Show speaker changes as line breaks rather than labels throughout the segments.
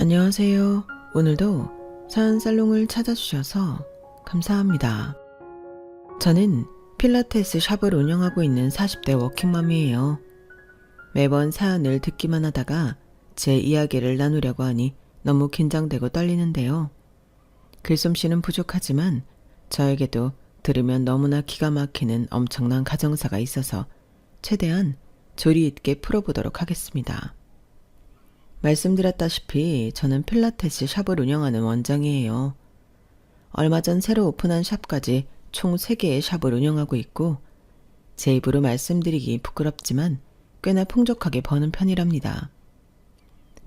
안녕하세요. 오늘도 사연살롱을 찾아주셔서 감사합니다. 저는 필라테스 샵을 운영하고 있는 40대 워킹맘이에요. 매번 사연을 듣기만 하다가 제 이야기를 나누려고 하니 너무 긴장되고 떨리는데요. 글솜씨는 부족하지만 저에게도 들으면 너무나 기가 막히는 엄청난 가정사가 있어서 최대한 조리 있게 풀어보도록 하겠습니다. 말씀드렸다시피 저는 필라테스 샵을 운영하는 원장이에요. 얼마 전 새로 오픈한 샵까지 총 3개의 샵을 운영하고 있고 제 입으로 말씀드리기 부끄럽지만 꽤나 풍족하게 버는 편이랍니다.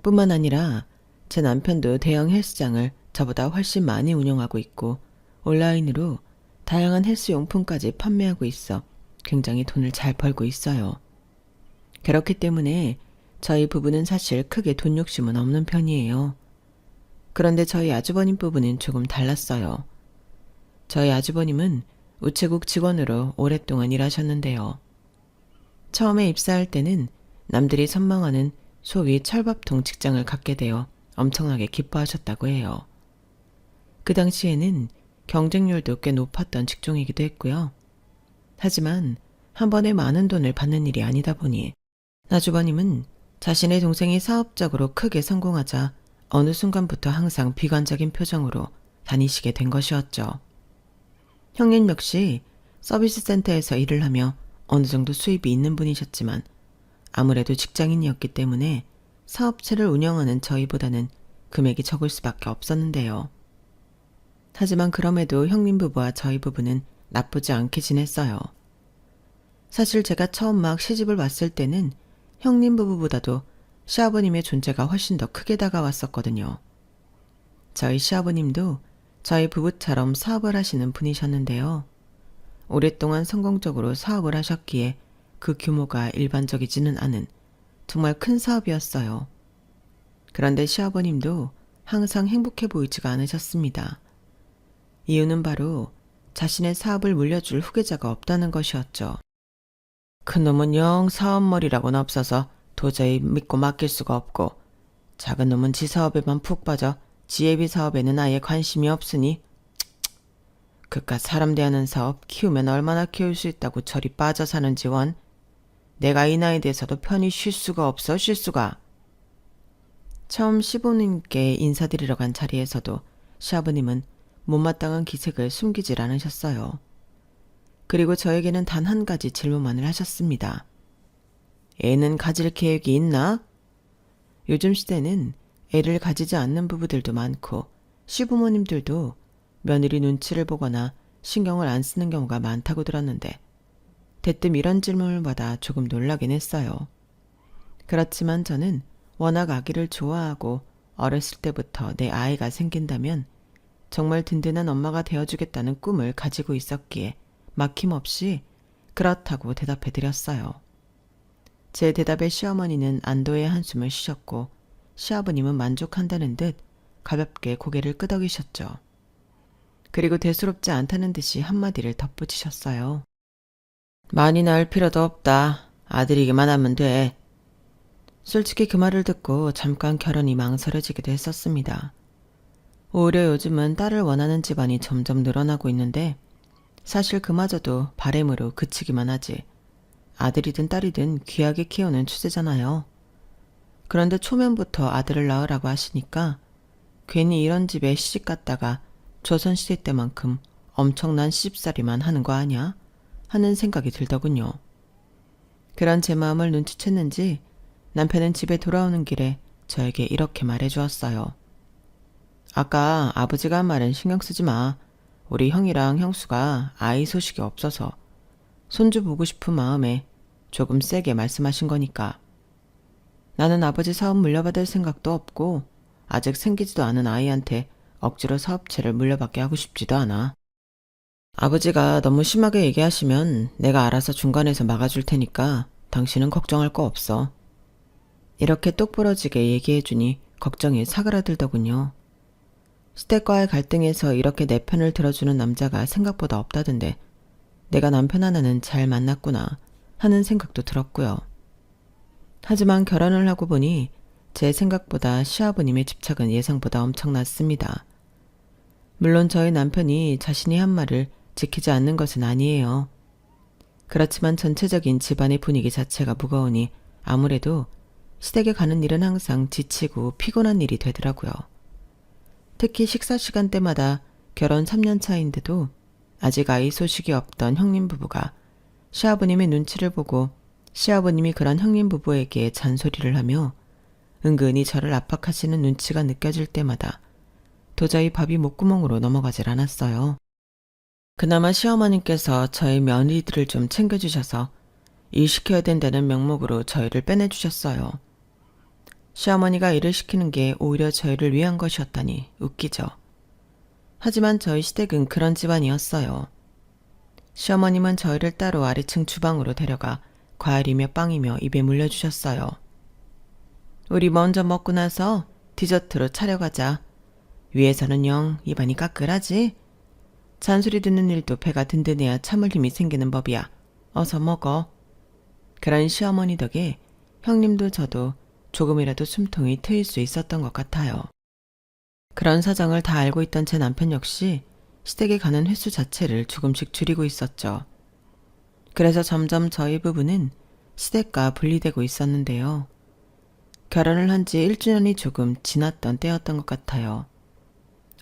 뿐만 아니라 제 남편도 대형 헬스장을 저보다 훨씬 많이 운영하고 있고 온라인으로 다양한 헬스용품까지 판매하고 있어 굉장히 돈을 잘 벌고 있어요. 그렇기 때문에 저희 부부는 사실 크게 돈 욕심은 없는 편이에요. 그런데 저희 아주버님 부부는 조금 달랐어요. 저희 아주버님은 우체국 직원으로 오랫동안 일하셨는데요. 처음에 입사할 때는 남들이 선망하는 소위 철밥통 직장을 갖게 되어 엄청나게 기뻐하셨다고 해요. 그 당시에는 경쟁률도 꽤 높았던 직종이기도 했고요. 하지만 한 번에 많은 돈을 받는 일이 아니다 보니 아주버님은 자신의 동생이 사업적으로 크게 성공하자 어느 순간부터 항상 비관적인 표정으로 다니시게 된 것이었죠. 형님 역시 서비스 센터에서 일을 하며 어느 정도 수입이 있는 분이셨지만 아무래도 직장인이었기 때문에 사업체를 운영하는 저희보다는 금액이 적을 수밖에 없었는데요. 하지만 그럼에도 형님 부부와 저희 부부는 나쁘지 않게 지냈어요. 사실 제가 처음 막 시집을 왔을 때는 형님 부부보다도 시아버님의 존재가 훨씬 더 크게 다가왔었거든요. 저희 시아버님도 저희 부부처럼 사업을 하시는 분이셨는데요. 오랫동안 성공적으로 사업을 하셨기에 그 규모가 일반적이지는 않은 정말 큰 사업이었어요. 그런데 시아버님도 항상 행복해 보이지가 않으셨습니다. 이유는 바로 자신의 사업을 물려줄 후계자가 없다는 것이었죠. 큰 놈은 영 사업머리라고는 없어서 도저히 믿고 맡길 수가 없고 작은 놈은 지 사업에만 푹 빠져 지 애비 사업에는 아예 관심이 없으니 그깟 사람 대하는 사업 키우면 얼마나 키울 수 있다고 저리 빠져 사는지 원. 내가 이 나이 돼서도 편히 쉴 수가 없어 쉴 수가. 처음 시부님께 인사드리러 간 자리에서도 시아버님은 못마땅한 기색을 숨기질 않으셨어요. 그리고 저에게는 단 한 가지 질문만을 하셨습니다. 애는 가질 계획이 있나? 요즘 시대는 애를 가지지 않는 부부들도 많고 시부모님들도 며느리 눈치를 보거나 신경을 안 쓰는 경우가 많다고 들었는데 대뜸 이런 질문을 받아 조금 놀라긴 했어요. 그렇지만 저는 워낙 아기를 좋아하고 어렸을 때부터 내 아이가 생긴다면 정말 든든한 엄마가 되어주겠다는 꿈을 가지고 있었기에 막힘없이 그렇다고 대답해드렸어요. 제 대답에 시어머니는 안도의 한숨을 쉬셨고 시아버님은 만족한다는 듯 가볍게 고개를 끄덕이셨죠. 그리고 대수롭지 않다는 듯이 한마디를 덧붙이셨어요. 많이 낳을 필요도 없다. 아들이기만 하면 돼. 솔직히 그 말을 듣고 잠깐 결혼이 망설여지기도 했었습니다. 오히려 요즘은 딸을 원하는 집안이 점점 늘어나고 있는데 사실 그마저도 바램으로 그치기만 하지. 아들이든 딸이든 귀하게 키우는 추세잖아요. 그런데 초면부터 아들을 낳으라고 하시니까 괜히 이런 집에 시집갔다가 조선시대 때만큼 엄청난 시집살이만 하는 거 아냐? 하는 생각이 들더군요. 그런 제 마음을 눈치챘는지 남편은 집에 돌아오는 길에 저에게 이렇게 말해주었어요. 아까 아버지가 한 말은 신경 쓰지 마. 우리 형이랑 형수가 아이 소식이 없어서 손주 보고 싶은 마음에 조금 세게 말씀하신 거니까. 나는 아버지 사업 물려받을 생각도 없고 아직 생기지도 않은 아이한테 억지로 사업체를 물려받게 하고 싶지도 않아. 아버지가 너무 심하게 얘기하시면 내가 알아서 중간에서 막아줄 테니까 당신은 걱정할 거 없어. 이렇게 똑부러지게 얘기해주니 걱정이 사그라들더군요. 시댁과의 갈등에서 이렇게 내 편을 들어주는 남자가 생각보다 없다던데 내가 남편 하나는 잘 만났구나 하는 생각도 들었고요. 하지만 결혼을 하고 보니 제 생각보다 시아버님의 집착은 예상보다 엄청났습니다. 물론 저희 남편이 자신이 한 말을 지키지 않는 것은 아니에요. 그렇지만 전체적인 집안의 분위기 자체가 무거우니 아무래도 시댁에 가는 일은 항상 지치고 피곤한 일이 되더라고요. 특히 식사 시간대마다 결혼 3년 차인데도 아직 아이 소식이 없던 형님 부부가 시아버님의 눈치를 보고 시아버님이 그런 형님 부부에게 잔소리를 하며 은근히 저를 압박하시는 눈치가 느껴질 때마다 도저히 밥이 목구멍으로 넘어가질 않았어요. 그나마 시어머님께서 저희 며느리들을 좀 챙겨주셔서 일 시켜야 된다는 명목으로 저희를 빼내주셨어요. 시어머니가 일을 시키는 게 오히려 저희를 위한 것이었다니 웃기죠. 하지만 저희 시댁은 그런 집안이었어요. 시어머님은 저희를 따로 아래층 주방으로 데려가 과일이며 빵이며 입에 물려주셨어요. 우리 먼저 먹고 나서 디저트로 차려가자. 위에서는 영 입안이 까끌하지? 잔소리 듣는 일도 배가 든든해야 참을 힘이 생기는 법이야. 어서 먹어. 그런 시어머니 덕에 형님도 저도 조금이라도 숨통이 트일 수 있었던 것 같아요. 그런 사정을 다 알고 있던 제 남편 역시 시댁에 가는 횟수 자체를 조금씩 줄이고 있었죠. 그래서 점점 저희 부부는 시댁과 분리되고 있었는데요. 결혼을 한 지 1주년이 조금 지났던 때였던 것 같아요.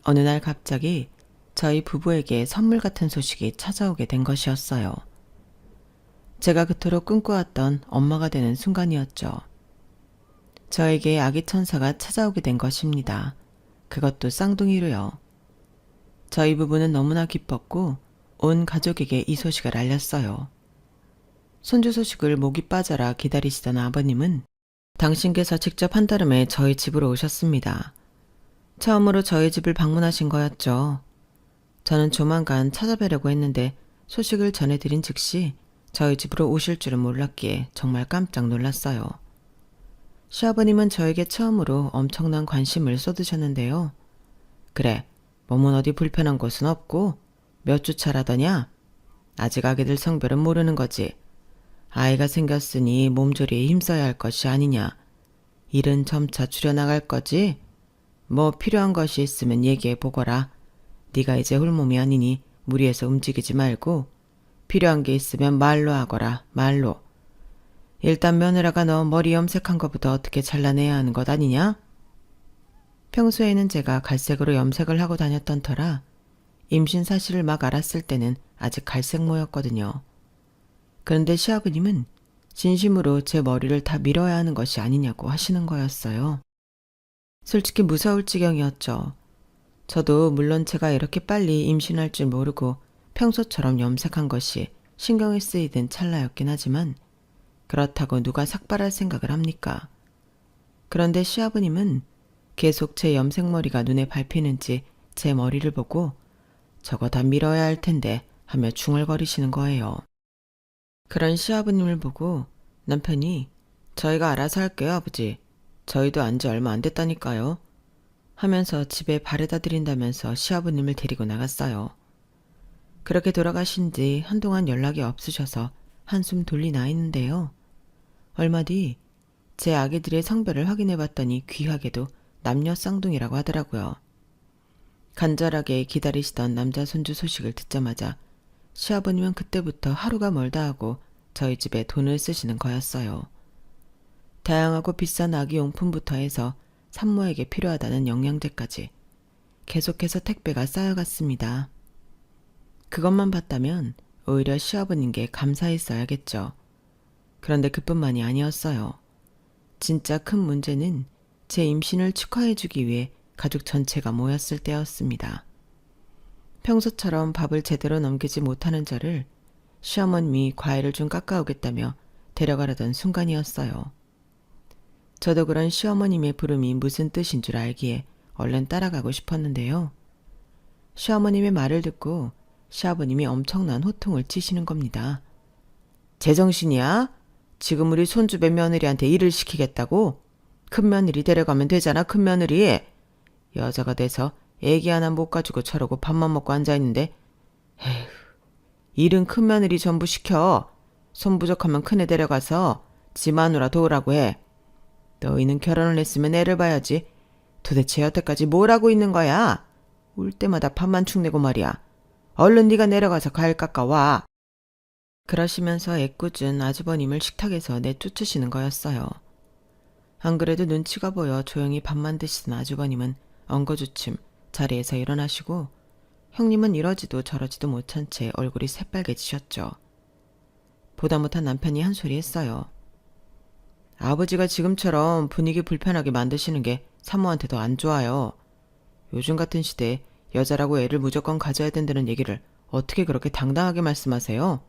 어느 날 갑자기 저희 부부에게 선물 같은 소식이 찾아오게 된 것이었어요. 제가 그토록 꿈꿔왔던 엄마가 되는 순간이었죠. 저에게 아기 천사가 찾아오게 된 것입니다. 그것도 쌍둥이로요. 저희 부부는 너무나 기뻤고 온 가족에게 이 소식을 알렸어요. 손주 소식을 목이 빠져라 기다리시던 아버님은 당신께서 직접 한달음에 저희 집으로 오셨습니다. 처음으로 저희 집을 방문하신 거였죠. 저는 조만간 찾아뵈려고 했는데 소식을 전해드린 즉시 저희 집으로 오실 줄은 몰랐기에 정말 깜짝 놀랐어요. 시아버님은 저에게 처음으로 엄청난 관심을 쏟으셨는데요. 그래, 몸은 어디 불편한 곳은 없고 몇 주 차라더냐? 아직 아기들 성별은 모르는 거지. 아이가 생겼으니 몸조리에 힘써야 할 것이 아니냐. 일은 점차 줄여나갈 거지? 뭐 필요한 것이 있으면 얘기해 보거라. 네가 이제 홀몸이 아니니 무리해서 움직이지 말고 필요한 게 있으면 말로 하거라. 말로. 일단 며느라가 너 머리 염색한 것부터 어떻게 잘라내야 하는 것 아니냐? 평소에는 제가 갈색으로 염색을 하고 다녔던 터라 임신 사실을 막 알았을 때는 아직 갈색모였거든요. 그런데 시아버님은 진심으로 제 머리를 다 밀어야 하는 것이 아니냐고 하시는 거였어요. 솔직히 무서울 지경이었죠. 저도 물론 제가 이렇게 빨리 임신할 줄 모르고 평소처럼 염색한 것이 신경이 쓰이던 찰나였긴 하지만 그렇다고 누가 삭발할 생각을 합니까? 그런데 시아버님은 계속 제 염색머리가 눈에 밟히는지 제 머리를 보고 저거 다 밀어야 할 텐데 하며 중얼거리시는 거예요. 그런 시아버님을 보고 남편이 저희가 알아서 할게요 아버지. 저희도 안지 얼마 안 됐다니까요. 하면서 집에 바래다 드린다면서 시아버님을 데리고 나갔어요. 그렇게 돌아가신 뒤 한동안 연락이 없으셔서 한숨 돌리나 했는데요. 얼마 뒤 제 아기들의 성별을 확인해 봤더니 귀하게도 남녀 쌍둥이라고 하더라고요. 간절하게 기다리시던 남자 손주 소식을 듣자마자 시아버님은 그때부터 하루가 멀다 하고 저희 집에 돈을 쓰시는 거였어요. 다양하고 비싼 아기 용품부터 해서 산모에게 필요하다는 영양제까지 계속해서 택배가 쌓여갔습니다. 그것만 봤다면 오히려 시아버님께 감사했어야겠죠. 그런데 그뿐만이 아니었어요. 진짜 큰 문제는 제 임신을 축하해주기 위해 가족 전체가 모였을 때였습니다. 평소처럼 밥을 제대로 넘기지 못하는 저를 시어머님이 과일을 좀 깎아오겠다며 데려가려던 순간이었어요. 저도 그런 시어머님의 부름이 무슨 뜻인 줄 알기에 얼른 따라가고 싶었는데요. 시어머님의 말을 듣고 시아버님이 엄청난 호통을 치시는 겁니다. 제정신이야? 지금 우리 손주배 며느리한테 일을 시키겠다고? 큰 며느리 데려가면 되잖아, 큰 며느리. 여자가 돼서 애기 하나 못 가지고 저러고 밥만 먹고 앉아있는데 에휴, 일은 큰 며느리 전부 시켜. 손 부족하면 큰애 데려가서 지 마누라 도우라고 해. 너희는 결혼을 했으면 애를 봐야지. 도대체 여태까지 뭘 하고 있는 거야? 올 때마다 밥만 축내고 말이야. 얼른 네가 내려가서 과일 깎아와. 그러시면서 애꿎은 아주버님을 식탁에서 내쫓으시는 거였어요. 안 그래도 눈치가 보여 조용히 밥만 드시던 아주버님은 엉거주춤 자리에서 일어나시고 형님은 이러지도 저러지도 못한 채 얼굴이 새빨개지셨죠. 보다 못한 남편이 한 소리 했어요. 아버지가 지금처럼 분위기 불편하게 만드시는 게 사모한테도 안 좋아요. 요즘 같은 시대에 여자라고 애를 무조건 가져야 된다는 얘기를 어떻게 그렇게 당당하게 말씀하세요?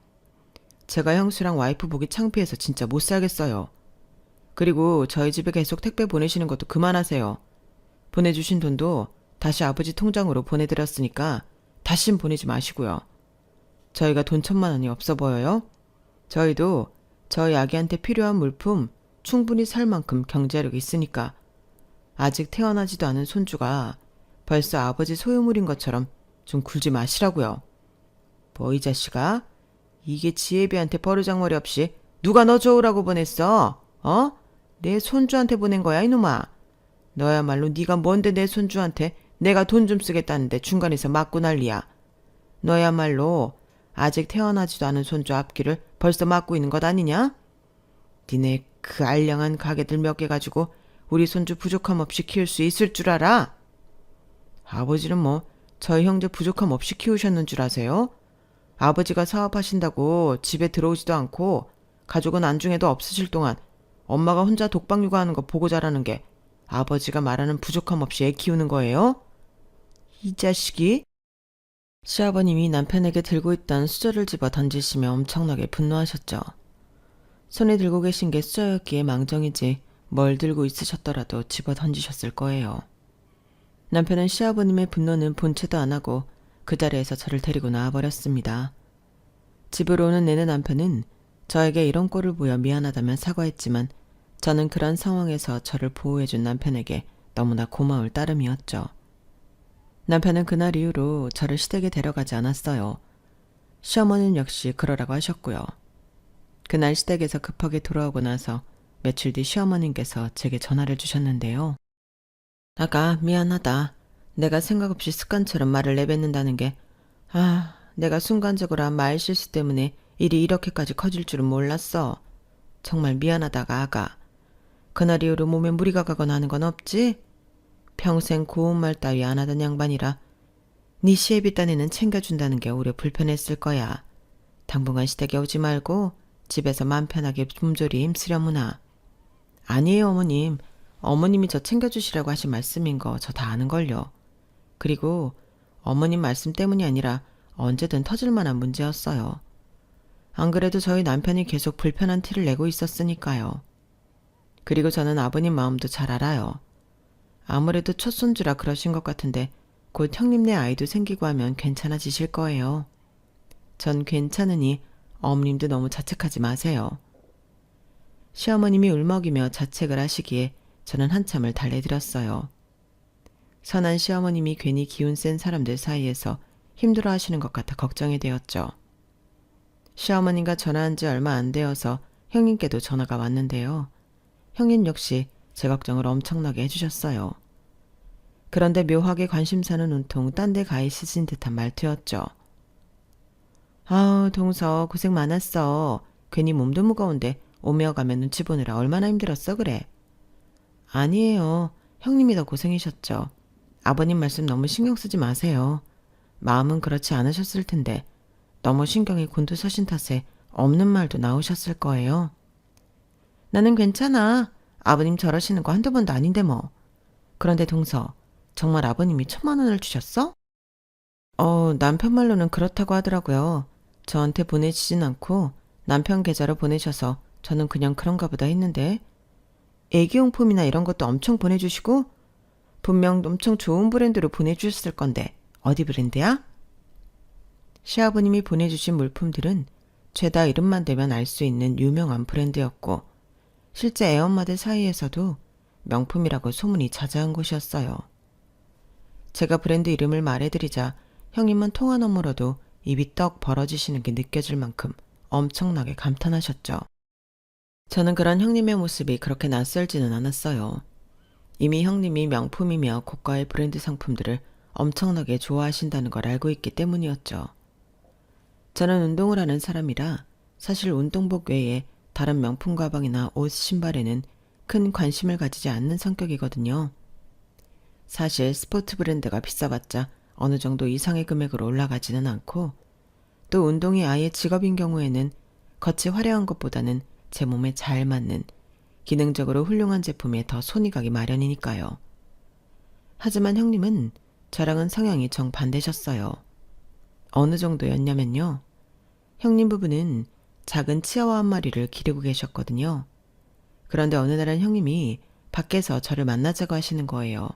제가 형수랑 와이프 보기 창피해서 진짜 못 살겠어요. 그리고 저희 집에 계속 택배 보내시는 것도 그만하세요. 보내주신 돈도 다시 아버지 통장으로 보내드렸으니까 다신 보내지 마시고요. 저희가 돈 1,000만 원이 없어 보여요? 저희도 저희 아기한테 필요한 물품 충분히 살 만큼 경제력이 있으니까 아직 태어나지도 않은 손주가 벌써 아버지 소유물인 것처럼 좀 굴지 마시라고요. 뭐 이 자식아? 이게 지혜비한테 버르장머리 없이 누가 너 좋으라고 보냈어? 어? 내 손주한테 보낸 거야 이놈아. 너야말로 네가 뭔데 내 손주한테 내가 돈 좀 쓰겠다는데 중간에서 맞고 난리야. 너야말로 아직 태어나지도 않은 손주 앞길을 벌써 막고 있는 것 아니냐? 니네 그 알량한 가게들 몇 개 가지고 우리 손주 부족함 없이 키울 수 있을 줄 알아? 아버지는 뭐 저희 형제 부족함 없이 키우셨는 줄 아세요? 아버지가 사업하신다고 집에 들어오지도 않고 가족은 안중에도 없으실 동안 엄마가 혼자 독박 육아하는 거 보고 자라는 게 아버지가 말하는 부족함 없이 애 키우는 거예요? 이 자식이? 시아버님이 남편에게 들고 있던 수저를 집어 던지시며 엄청나게 분노하셨죠. 손에 들고 계신 게 수저였기에 망정이지 뭘 들고 있으셨더라도 집어 던지셨을 거예요. 남편은 시아버님의 분노는 본체도 안 하고 그 자리에서 저를 데리고 나와버렸습니다. 집으로 오는 내내 남편은 저에게 이런 꼴을 보여 미안하다며 사과했지만 저는 그런 상황에서 저를 보호해준 남편에게 너무나 고마울 따름이었죠. 남편은 그날 이후로 저를 시댁에 데려가지 않았어요. 시어머니는 역시 그러라고 하셨고요. 그날 시댁에서 급하게 돌아오고 나서 며칠 뒤 시어머님께서 제게 전화를 주셨는데요. 아가 미안하다. 내가 생각 없이 습관처럼 말을 내뱉는다는 게 내가 순간적으로 한 말 실수 때문에 일이 이렇게까지 커질 줄은 몰랐어. 정말 미안하다가 아가. 그날 이후로 몸에 무리가 가거나 하는 건 없지? 평생 고운 말 따위 안 하던 양반이라 네 시애비 딴에는 챙겨준다는 게 오래 불편했을 거야. 당분간 시댁에 오지 말고 집에서 맘 편하게 몸조리 힘쓰려무나. 아니에요 어머님. 어머님이 저 챙겨주시라고 하신 말씀인 거 저 다 아는걸요. 그리고 어머님 말씀 때문이 아니라 언제든 터질 만한 문제였어요. 안 그래도 저희 남편이 계속 불편한 티를 내고 있었으니까요. 그리고 저는 아버님 마음도 잘 알아요. 아무래도 첫 손주라 그러신 것 같은데 곧 형님네 아이도 생기고 하면 괜찮아지실 거예요. 전 괜찮으니 어머님도 너무 자책하지 마세요. 시어머님이 울먹이며 자책을 하시기에 저는 한참을 달래드렸어요. 선한 시어머님이 괜히 기운 센 사람들 사이에서 힘들어 하시는 것 같아 걱정이 되었죠. 시어머님과 전화한 지 얼마 안 되어서 형님께도 전화가 왔는데요. 형님 역시 제 걱정을 엄청나게 해주셨어요. 그런데 묘하게 관심사는 온통 딴 데 가 있으신 듯한 말투였죠. 아우 동서 고생 많았어. 괜히 몸도 무거운데 오며 가며 눈치 보느라 얼마나 힘들었어 그래. 아니에요. 형님이 더 고생이셨죠. 아버님 말씀 너무 신경 쓰지 마세요. 마음은 그렇지 않으셨을 텐데 너무 신경이 곤두서신 탓에 없는 말도 나오셨을 거예요. 나는 괜찮아. 아버님 저러시는 거 한두 번도 아닌데 뭐. 그런데 동서, 정말 아버님이 1,000만 원을 주셨어? 남편 말로는 그렇다고 하더라고요. 저한테 보내지진 않고 남편 계좌로 보내셔서 저는 그냥 그런가 보다 했는데 애기용품이나 이런 것도 엄청 보내주시고 분명 엄청 좋은 브랜드로 보내주셨을 건데 어디 브랜드야? 시아버님이 보내주신 물품들은 죄다 이름만 대면 알 수 있는 유명한 브랜드였고 실제 애엄마들 사이에서도 명품이라고 소문이 자자한 곳이었어요. 제가 브랜드 이름을 말해드리자 형님은 통화 너머로도 입이 떡 벌어지시는 게 느껴질 만큼 엄청나게 감탄하셨죠. 저는 그런 형님의 모습이 그렇게 낯설지는 않았어요. 이미 형님이 명품이며 고가의 브랜드 상품들을 엄청나게 좋아하신다는 걸 알고 있기 때문이었죠. 저는 운동을 하는 사람이라 사실 운동복 외에 다른 명품 가방이나 옷, 신발에는 큰 관심을 가지지 않는 성격이거든요. 사실 스포츠 브랜드가 비싸봤자 어느 정도 이상의 금액으로 올라가지는 않고, 또 운동이 아예 직업인 경우에는 겉이 화려한 것보다는 제 몸에 잘 맞는 기능적으로 훌륭한 제품에 더 손이 가기 마련이니까요. 하지만 형님은 저랑은 성향이 정반대셨어요. 어느 정도였냐면요. 형님 부부는 작은 치아와 한 마리를 기르고 계셨거든요. 그런데 어느 날은 형님이 밖에서 저를 만나자고 하시는 거예요.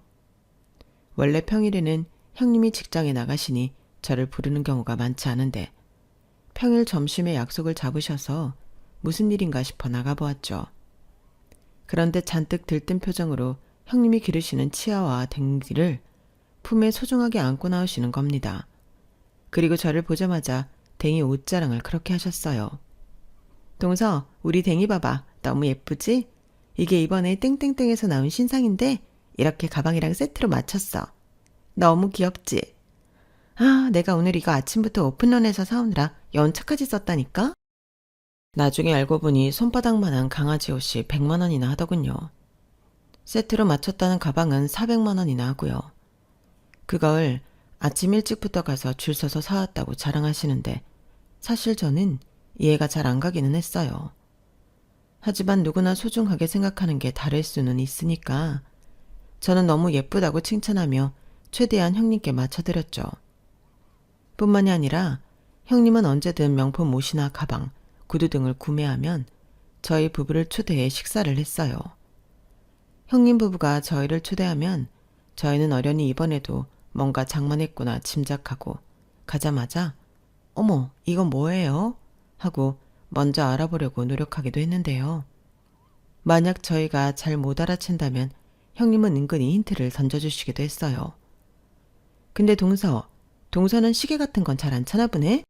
원래 평일에는 형님이 직장에 나가시니 저를 부르는 경우가 많지 않은데 평일 점심에 약속을 잡으셔서 무슨 일인가 싶어 나가보았죠. 그런데 잔뜩 들뜬 표정으로 형님이 기르시는 치아와 댕기를 품에 소중하게 안고 나오시는 겁니다. 그리고 저를 보자마자 댕이 옷자랑을 그렇게 하셨어요. 동서, 우리 댕이 봐봐. 너무 예쁘지? 이게 이번에 땡땡땡에서 나온 신상인데 이렇게 가방이랑 세트로 맞췄어. 너무 귀엽지? 아, 내가 오늘 이거 아침부터 오픈런에서 사오느라 연차까지 썼다니까? 나중에 알고 보니 손바닥만한 강아지 옷이 100만 원이나 하더군요. 세트로 맞췄다는 가방은 400만 원이나 하고요. 그걸 아침 일찍부터 가서 줄 서서 사왔다고 자랑하시는데 사실 저는 이해가 잘 안 가기는 했어요. 하지만 누구나 소중하게 생각하는 게 다를 수는 있으니까 저는 너무 예쁘다고 칭찬하며 최대한 형님께 맞춰드렸죠. 뿐만이 아니라 형님은 언제든 명품 옷이나 가방, 구두 등을 구매하면 저희 부부를 초대해 식사를 했어요. 형님 부부가 저희를 초대하면 저희는 어련히 이번에도 뭔가 장만했구나 짐작하고 가자마자 어머, 이건 뭐예요? 하고 먼저 알아보려고 노력하기도 했는데요. 만약 저희가 잘 못 알아챈다면 형님은 은근히 힌트를 던져주시기도 했어요. 근데 동서는 시계 같은 건 잘 안 차나 보네?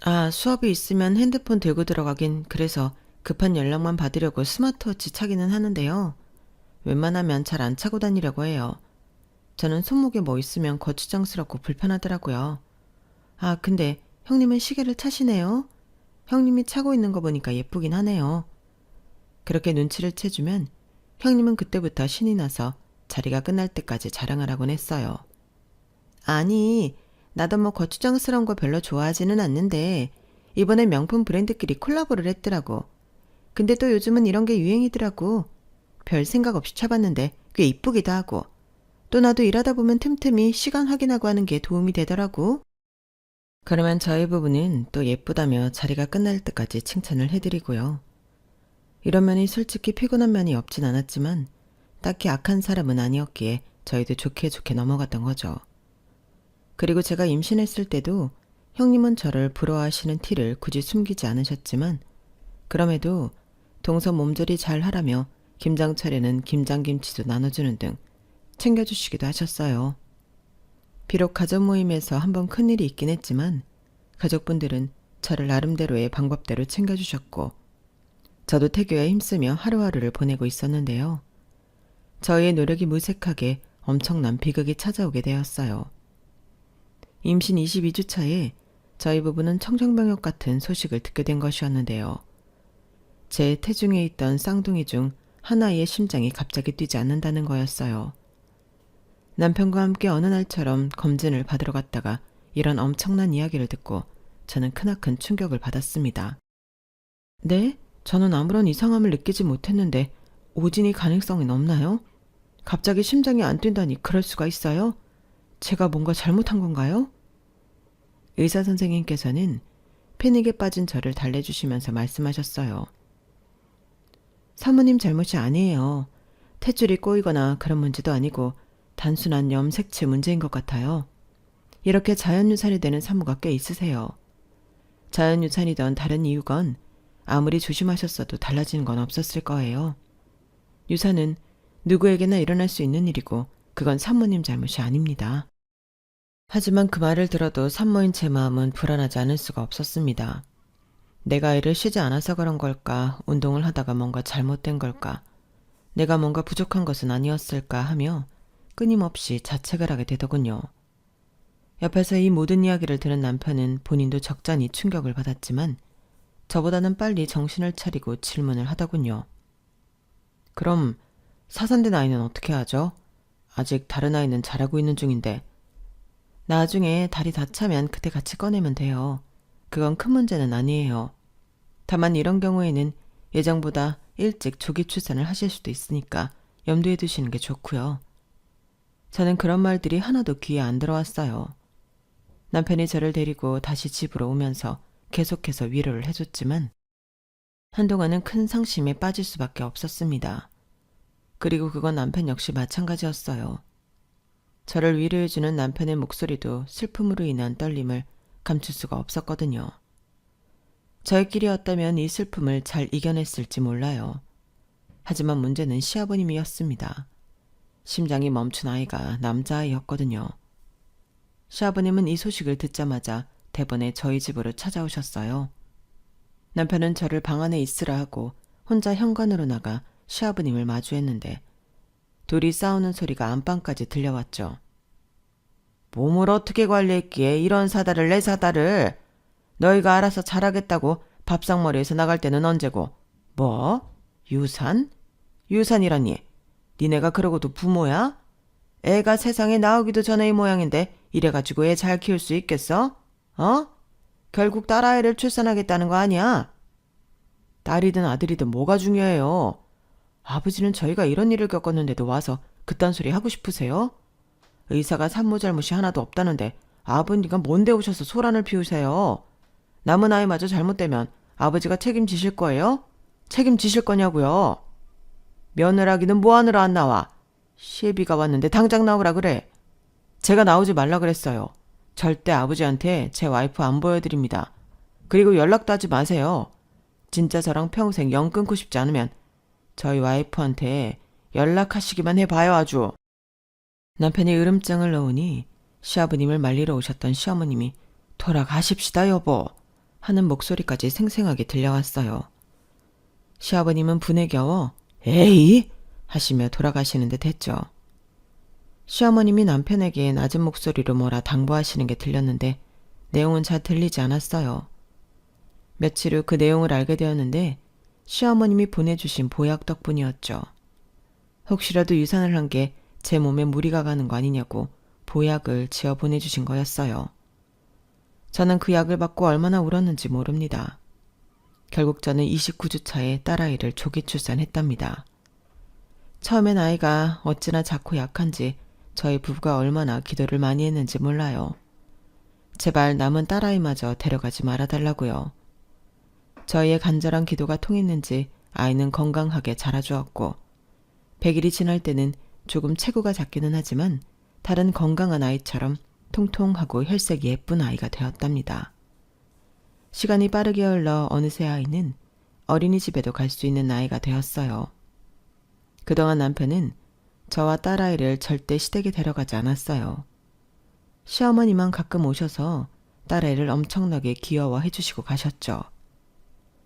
아, 수업이 있으면 핸드폰 들고 들어가긴 그래서 급한 연락만 받으려고 스마트워치 차기는 하는데요. 웬만하면 잘 안 차고 다니려고 해요. 저는 손목에 뭐 있으면 거추장스럽고 불편하더라고요. 아, 근데 형님은 시계를 차시네요. 형님이 차고 있는 거 보니까 예쁘긴 하네요. 그렇게 눈치를 채주면 형님은 그때부터 신이 나서 자리가 끝날 때까지 자랑을 하곤 했어요. 아니, 나도 뭐 거추장스러운 거 별로 좋아하지는 않는데 이번에 명품 브랜드끼리 콜라보를 했더라고. 근데 또 요즘은 이런 게 유행이더라고. 별 생각 없이 차봤는데 꽤 이쁘기도 하고. 또 나도 일하다 보면 틈틈이 시간 확인하고 하는 게 도움이 되더라고. 그러면 저희 부부는 또 예쁘다며 자리가 끝날 때까지 칭찬을 해드리고요. 이런 면이 솔직히 피곤한 면이 없진 않았지만 딱히 악한 사람은 아니었기에 저희도 좋게 좋게 넘어갔던 거죠. 그리고 제가 임신했을 때도 형님은 저를 부러워하시는 티를 굳이 숨기지 않으셨지만 그럼에도 동서 몸조리 잘 하라며 김장 차례는 김장김치도 나눠주는 등 챙겨주시기도 하셨어요. 비록 가족 모임에서 한번 큰일이 있긴 했지만 가족분들은 저를 나름대로의 방법대로 챙겨주셨고 저도 태교에 힘쓰며 하루하루를 보내고 있었는데요. 저희의 노력이 무색하게 엄청난 비극이 찾아오게 되었어요. 임신 22주 차에 저희 부부는 청정병역 같은 소식을 듣게 된 것이었는데요. 제 태중에 있던 쌍둥이 중 하나의 심장이 갑자기 뛰지 않는다는 거였어요. 남편과 함께 어느 날처럼 검진을 받으러 갔다가 이런 엄청난 이야기를 듣고 저는 크나큰 충격을 받았습니다. 네? 저는 아무런 이상함을 느끼지 못했는데 오진이 가능성이 없나요? 갑자기 심장이 안 뛴다니 그럴 수가 있어요? 제가 뭔가 잘못한 건가요? 의사 선생님께서는 패닉에 빠진 저를 달래주시면서 말씀하셨어요. 사모님 잘못이 아니에요. 탯줄이 꼬이거나 그런 문제도 아니고 단순한 염색체 문제인 것 같아요. 이렇게 자연유산이 되는 산모가 꽤 있으세요. 자연유산이던 다른 이유건 아무리 조심하셨어도 달라지는 건 없었을 거예요. 유산은 누구에게나 일어날 수 있는 일이고 그건 산모님 잘못이 아닙니다. 하지만 그 말을 들어도 산모인 제 마음은 불안하지 않을 수가 없었습니다. 내가 일을 쉬지 않아서 그런 걸까? 운동을 하다가 뭔가 잘못된 걸까? 내가 뭔가 부족한 것은 아니었을까 하며 끊임없이 자책을 하게 되더군요. 옆에서 이 모든 이야기를 들은 남편은 본인도 적잖이 충격을 받았지만 저보다는 빨리 정신을 차리고 질문을 하더군요. 그럼 사산된 아이는 어떻게 하죠? 아직 다른 아이는 자라고 있는 중인데. 나중에 다리 다 차면 그때 같이 꺼내면 돼요. 그건 큰 문제는 아니에요. 다만 이런 경우에는 예정보다 일찍 조기 출산을 하실 수도 있으니까 염두에 두시는 게 좋고요. 저는 그런 말들이 하나도 귀에 안 들어왔어요. 남편이 저를 데리고 다시 집으로 오면서 계속해서 위로를 해줬지만 한동안은 큰 상심에 빠질 수밖에 없었습니다. 그리고 그건 남편 역시 마찬가지였어요. 저를 위로해주는 남편의 목소리도 슬픔으로 인한 떨림을 감출 수가 없었거든요. 저희끼리였다면 이 슬픔을 잘 이겨냈을지 몰라요. 하지만 문제는 시아버님이었습니다. 심장이 멈춘 아이가 남자아이였거든요. 시아버님은 이 소식을 듣자마자 대번에 저희 집으로 찾아오셨어요. 남편은 저를 방 안에 있으라 하고 혼자 현관으로 나가 시아버님을 마주했는데 둘이 싸우는 소리가 안방까지 들려왔죠. 몸을 어떻게 관리했기에 이런 사달을 내 사달을. 너희가 알아서 잘하겠다고 밥상머리에서 나갈 때는 언제고. 뭐? 유산? 유산이라니. 니네가 그러고도 부모야? 애가 세상에 나오기도 전에 이 모양인데 이래가지고 애 잘 키울 수 있겠어? 어? 결국 딸아이를 출산하겠다는 거 아니야? 딸이든 아들이든 뭐가 중요해요. 아버지는 저희가 이런 일을 겪었는데도 와서 그딴 소리 하고 싶으세요? 의사가 산모 잘못이 하나도 없다는데 아버님가 뭔데 오셔서 소란을 피우세요? 남은 아이마저 잘못되면 아버지가 책임지실 거예요? 책임지실 거냐고요? 며느라기는 뭐하느라 안 나와? 시애비가 왔는데 당장 나오라 그래. 제가 나오지 말라 그랬어요. 절대 아버지한테 제 와이프 안 보여드립니다. 그리고 연락도 하지 마세요. 진짜 저랑 평생 영 끊고 싶지 않으면 저희 와이프한테 연락하시기만 해봐요 아주. 남편이 으름장을 넣으니 시아버님을 말리러 오셨던 시어머님이 돌아가십시다 여보 하는 목소리까지 생생하게 들려왔어요. 시아버님은 분에 겨워 에이 하시며 돌아가시는 듯 했죠. 시어머님이 남편에게 낮은 목소리로 뭐라 당부하시는 게 들렸는데 내용은 잘 들리지 않았어요. 며칠 후 그 내용을 알게 되었는데 시어머님이 보내주신 보약 덕분이었죠. 혹시라도 유산을 한 게 제 몸에 무리가 가는 거 아니냐고 보약을 지어 보내주신 거였어요. 저는 그 약을 받고 얼마나 울었는지 모릅니다. 결국 저는 29주 차에 딸아이를 조기 출산했답니다. 처음엔 아이가 어찌나 작고 약한지 저희 부부가 얼마나 기도를 많이 했는지 몰라요. 제발 남은 딸아이마저 데려가지 말아달라고요. 저희의 간절한 기도가 통했는지 아이는 건강하게 자라주었고 100일이 지날 때는 조금 체구가 작기는 하지만 다른 건강한 아이처럼 통통하고 혈색이 예쁜 아이가 되었답니다. 시간이 빠르게 흘러 어느새 아이는 어린이집에도 갈 수 있는 나이가 되었어요. 그동안 남편은 저와 딸아이를 절대 시댁에 데려가지 않았어요. 시어머니만 가끔 오셔서 딸아이를 엄청나게 귀여워해 주시고 가셨죠.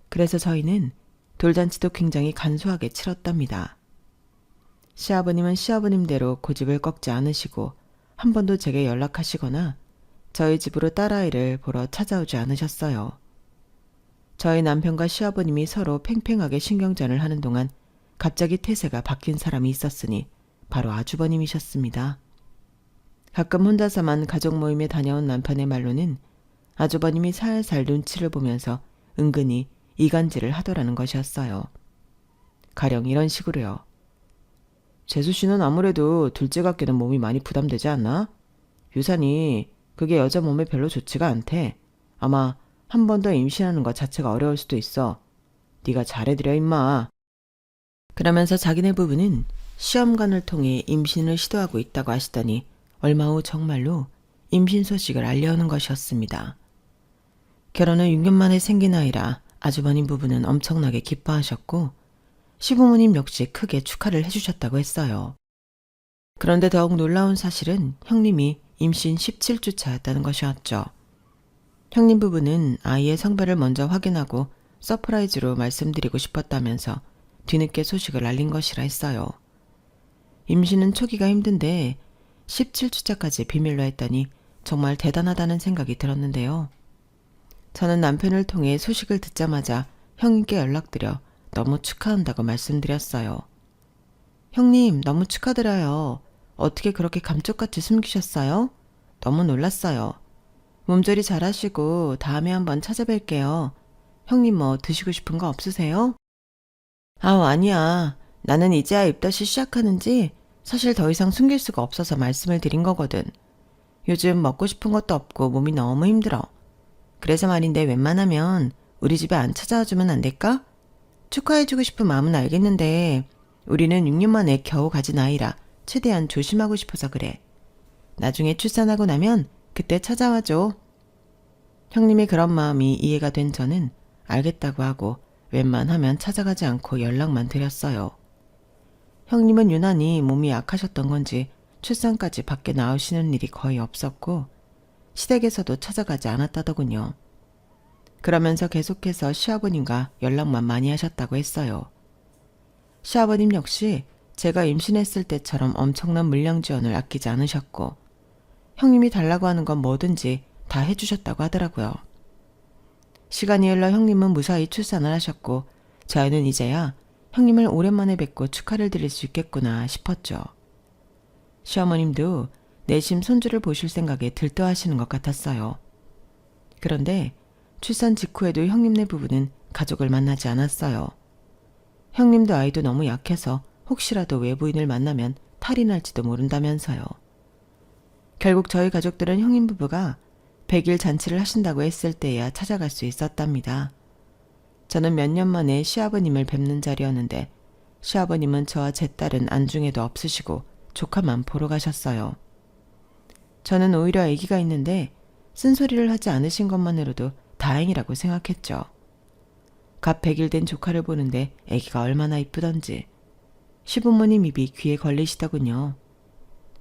그래서 저희는 돌잔치도 굉장히 간소하게 치렀답니다. 시아버님은 시아버님대로 고집을 꺾지 않으시고 한 번도 제게 연락하시거나 저희 집으로 딸아이를 보러 찾아오지 않으셨어요. 저희 남편과 시아버님이 서로 팽팽하게 신경전을 하는 동안 갑자기 태세가 바뀐 사람이 있었으니 바로 아주버님이셨습니다. 가끔 혼자서만 가족 모임에 다녀온 남편의 말로는 아주버님이 살살 눈치를 보면서 은근히 이간질을 하더라는 것이었어요. 가령 이런 식으로요. 재수씨는 아무래도 둘째 같기는 몸이 많이 부담되지 않나? 유산이 그게 여자 몸에 별로 좋지가 않대. 아마 한 번 더 임신하는 것 자체가 어려울 수도 있어. 네가 잘해드려 임마. 그러면서 자기네 부부는 시험관을 통해 임신을 시도하고 있다고 하시더니 얼마 후 정말로 임신 소식을 알려오는 것이었습니다. 결혼을 6년 만에 생긴 아이라 아주버님 부부는 엄청나게 기뻐하셨고 시부모님 역시 크게 축하를 해주셨다고 했어요. 그런데 더욱 놀라운 사실은 형님이 임신 17주 차였다는 것이었죠. 형님 부부는 아이의 성별을 먼저 확인하고 서프라이즈로 말씀드리고 싶었다면서 뒤늦게 소식을 알린 것이라 했어요. 임신은 초기가 힘든데 17주차까지 비밀로 했다니 정말 대단하다는 생각이 들었는데요. 저는 남편을 통해 소식을 듣자마자 형님께 연락드려 너무 축하한다고 말씀드렸어요. 형님, 너무 축하드려요. 어떻게 그렇게 감쪽같이 숨기셨어요? 너무 놀랐어요. 몸조리 잘하시고 다음에 한번 찾아뵐게요. 형님 뭐 드시고 싶은 거 없으세요? 아니야. 나는 이제야 입덧이 시작하는지 사실 더 이상 숨길 수가 없어서 말씀을 드린 거거든. 요즘 먹고 싶은 것도 없고 몸이 너무 힘들어. 그래서 말인데 웬만하면 우리 집에 안 찾아와 주면 안 될까? 축하해주고 싶은 마음은 알겠는데 우리는 6년 만에 겨우 가진 아이라 최대한 조심하고 싶어서 그래. 나중에 출산하고 나면 그때 찾아와줘. 형님의 그런 마음이 이해가 된 저는 알겠다고 하고 웬만하면 찾아가지 않고 연락만 드렸어요. 형님은 유난히 몸이 약하셨던 건지 출산까지 밖에 나오시는 일이 거의 없었고 시댁에서도 찾아가지 않았다더군요. 그러면서 계속해서 시아버님과 연락만 많이 하셨다고 했어요. 시아버님 역시 제가 임신했을 때처럼 엄청난 물량 지원을 아끼지 않으셨고 형님이 달라고 하는 건 뭐든지 다 해주셨다고 하더라고요. 시간이 흘러 형님은 무사히 출산을 하셨고 저희는 이제야 형님을 오랜만에 뵙고 축하를 드릴 수 있겠구나 싶었죠. 시어머님도 내심 손주를 보실 생각에 들떠하시는 것 같았어요. 그런데 출산 직후에도 형님네 부부는 가족을 만나지 않았어요. 형님도 아이도 너무 약해서 혹시라도 외부인을 만나면 탈이 날지도 모른다면서요. 결국 저희 가족들은 형님 부부가 100일 잔치를 하신다고 했을 때야 찾아갈 수 있었답니다. 저는 몇 년 만에 시아버님을 뵙는 자리였는데 시아버님은 저와 제 딸은 안중에도 없으시고 조카만 보러 가셨어요. 저는 오히려 아기가 있는데 쓴소리를 하지 않으신 것만으로도 다행이라고 생각했죠. 갓 100일 된 조카를 보는데 아기가 얼마나 이쁘던지 시부모님 입이 귀에 걸리시더군요.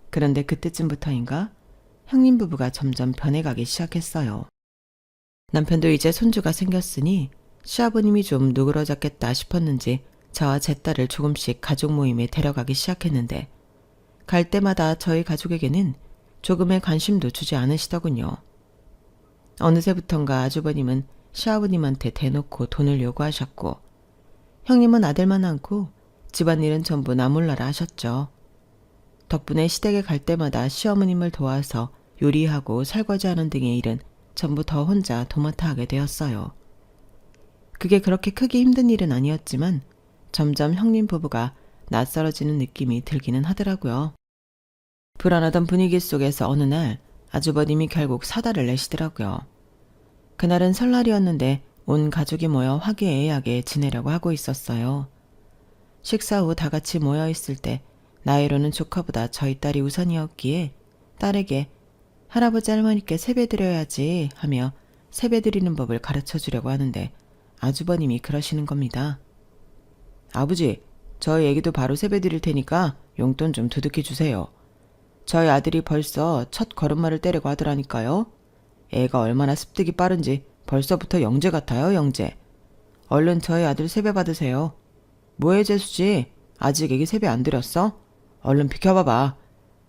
그런데 그때쯤부터인가 형님 부부가 점점 변해가기 시작했어요. 남편도 이제 손주가 생겼으니 시아버님이 좀 누그러졌겠다 싶었는지 저와 제 딸을 조금씩 가족 모임에 데려가기 시작했는데 갈 때마다 저희 가족에게는 조금의 관심도 주지 않으시더군요. 어느새부턴가 아주버님은 시아버님한테 대놓고 돈을 요구하셨고 형님은 아들만 안고 집안일은 전부 나 몰라라 하셨죠. 덕분에 시댁에 갈 때마다 시어머님을 도와서 요리하고 설거지하는 등의 일은 전부 더 혼자 도맡아 하게 되었어요. 그게 그렇게 크게 힘든 일은 아니었지만 점점 형님 부부가 낯설어지는 느낌이 들기는 하더라고요. 불안하던 분위기 속에서 어느 날 아주버님이 결국 사달을 내시더라고요. 그날은 설날이었는데 온 가족이 모여 화기애애하게 지내려고 하고 있었어요. 식사 후 다 같이 모여 있을 때 나이로는 조카보다 저희 딸이 우선이었기에 딸에게 할아버지 할머니께 세배 드려야지 하며 세배 드리는 법을 가르쳐 주려고 하는데 아주버님이 그러시는 겁니다. 아버지, 저희 애기도 바로 세배 드릴 테니까 용돈 좀 두둑히 주세요. 저희 아들이 벌써 첫 걸음마를 떼려고 하더라니까요. 애가 얼마나 습득이 빠른지 벌써부터 영재 같아요, 영재. 얼른 저희 아들 세배 받으세요. 뭐해 재수지? 아직 애기 세배 안 드렸어? 얼른 비켜봐봐.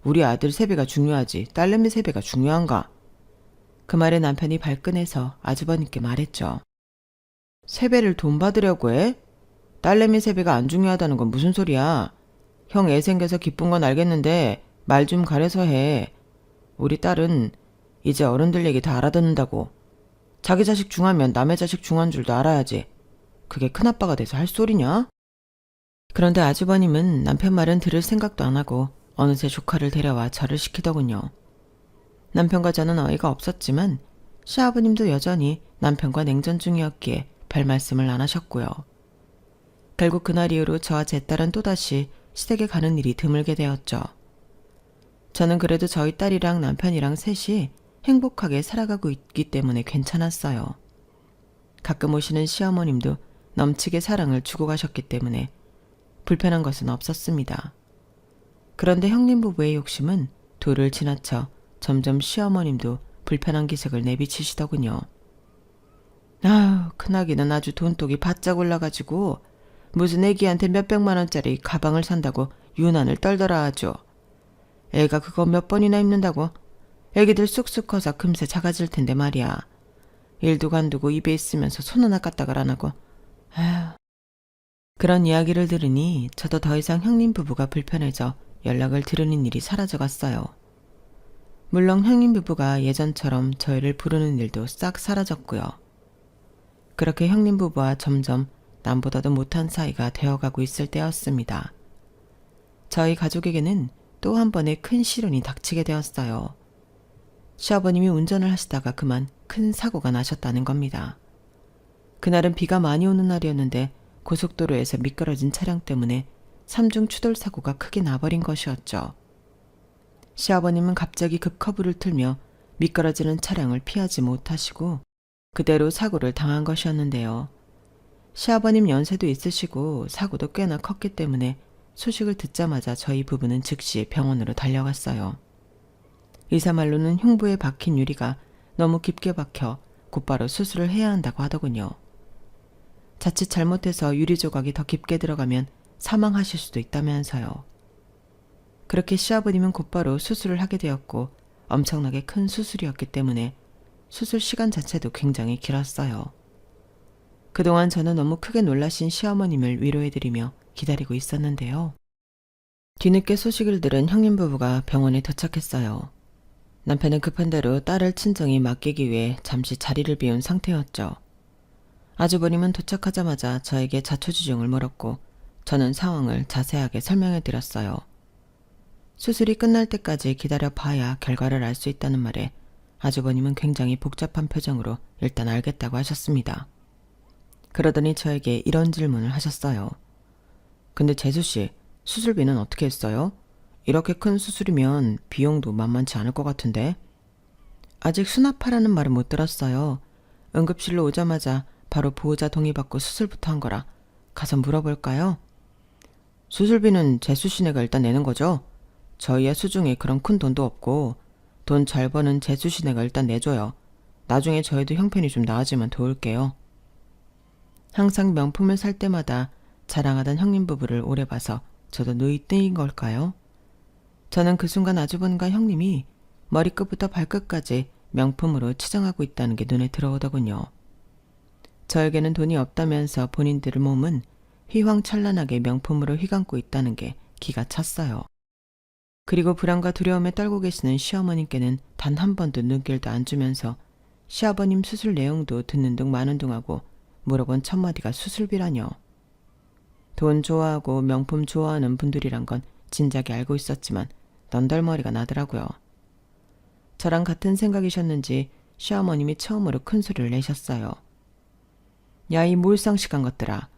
우리 아들 세배가 중요하지 딸내미 세배가 중요한가? 그 말에 남편이 발끈해서 아주버님께 말했죠. 세배를 돈 받으려고 해? 딸내미 세배가 안 중요하다는 건 무슨 소리야? 형 애 생겨서 기쁜 건 알겠는데 말 좀 가려서 해. 우리 딸은 이제 어른들 얘기 다 알아듣는다고. 자기 자식 중하면 남의 자식 중한 줄도 알아야지. 그게 큰아빠가 돼서 할 소리냐? 그런데 아주버님은 남편 말은 들을 생각도 안 하고 어느새 조카를 데려와 절을 시키더군요. 남편과 저는 어이가 없었지만 시아버님도 여전히 남편과 냉전 중이었기에 별 말씀을 안 하셨고요. 결국 그날 이후로 저와 제 딸은 또다시 시댁에 가는 일이 드물게 되었죠. 저는 그래도 저희 딸이랑 남편이랑 셋이 행복하게 살아가고 있기 때문에 괜찮았어요. 가끔 오시는 시어머님도 넘치게 사랑을 주고 가셨기 때문에 불편한 것은 없었습니다. 그런데 형님 부부의 욕심은 도를 지나쳐 점점 시어머님도 불편한 기색을 내비치시더군요. 아유, 큰아기는 아주 돈독이 바짝 올라가지고 무슨 애기한테 몇백만 원짜리 가방을 산다고 유난을 떨더라 하죠. 애가 그거 몇 번이나 입는다고. 애기들 쑥쑥 커서 금세 작아질 텐데 말이야. 일도 관두고 입에 있으면서 손 하나 까딱을 안 하고. 아휴. 그런 이야기를 들으니 저도 더 이상 형님 부부가 불편해져 연락을 드리는 일이 사라져갔어요. 물론 형님 부부가 예전처럼 저희를 부르는 일도 싹 사라졌고요. 그렇게 형님 부부와 점점 남보다도 못한 사이가 되어가고 있을 때였습니다. 저희 가족에게는 또 한 번의 큰 시련이 닥치게 되었어요. 시아버님이 운전을 하시다가 그만 큰 사고가 나셨다는 겁니다. 그날은 비가 많이 오는 날이었는데 고속도로에서 미끄러진 차량 때문에 삼중 추돌 사고가 크게 나버린 것이었죠. 시아버님은 갑자기 급커브를 틀며 미끄러지는 차량을 피하지 못하시고 그대로 사고를 당한 것이었는데요. 시아버님 연세도 있으시고 사고도 꽤나 컸기 때문에 소식을 듣자마자 저희 부부는 즉시 병원으로 달려갔어요. 의사 말로는 흉부에 박힌 유리가 너무 깊게 박혀 곧바로 수술을 해야 한다고 하더군요. 자칫 잘못해서 유리 조각이 더 깊게 들어가면 사망하실 수도 있다면서요. 그렇게 시아버님은 곧바로 수술을 하게 되었고 엄청나게 큰 수술이었기 때문에 수술 시간 자체도 굉장히 길었어요. 그동안 저는 너무 크게 놀라신 시어머님을 위로해드리며 기다리고 있었는데요. 뒤늦게 소식을 들은 형님 부부가 병원에 도착했어요. 남편은 급한 대로 딸을 친정에 맡기기 위해 잠시 자리를 비운 상태였죠. 아주버님은 도착하자마자 저에게 자초지종을 물었고 저는 상황을 자세하게 설명해드렸어요. 수술이 끝날 때까지 기다려봐야 결과를 알 수 있다는 말에 아주버님은 굉장히 복잡한 표정으로 일단 알겠다고 하셨습니다. 그러더니 저에게 이런 질문을 하셨어요. 근데 재수씨, 수술비는 어떻게 했어요? 이렇게 큰 수술이면 비용도 만만치 않을 것 같은데. 아직 수납하라는 말은 못 들었어요. 응급실로 오자마자 바로 보호자 동의받고 수술부터 한 거라. 가서 물어볼까요? 수술비는 재수씨네가 일단 내는 거죠? 저희의 수중에 그런 큰 돈도 없고 돈 잘 버는 재수씨네가 일단 내줘요. 나중에 저희도 형편이 좀 나아지면 도울게요. 항상 명품을 살 때마다 자랑하던 형님 부부를 오래 봐서 저도 누이 뜨인 걸까요? 저는 그 순간 아주버님과 형님이 머리끝부터 발끝까지 명품으로 치장하고 있다는 게 눈에 들어오더군요. 저에게는 돈이 없다면서 본인들의 몸은 휘황찬란하게 명품으로 휘감고 있다는 게 기가 찼어요. 그리고 불안과 두려움에 떨고 계시는 시어머님께는 단 한 번도 눈길도 안 주면서 시아버님 수술 내용도 듣는 둥 마는 둥 하고 물어본 첫마디가 수술비라뇨. 돈 좋아하고 명품 좋아하는 분들이란 건 진작에 알고 있었지만 넌덜머리가 나더라고요. 저랑 같은 생각이셨는지 시어머님이 처음으로 큰 소리를 내셨어요. 야, 이 몰상식한 것들아.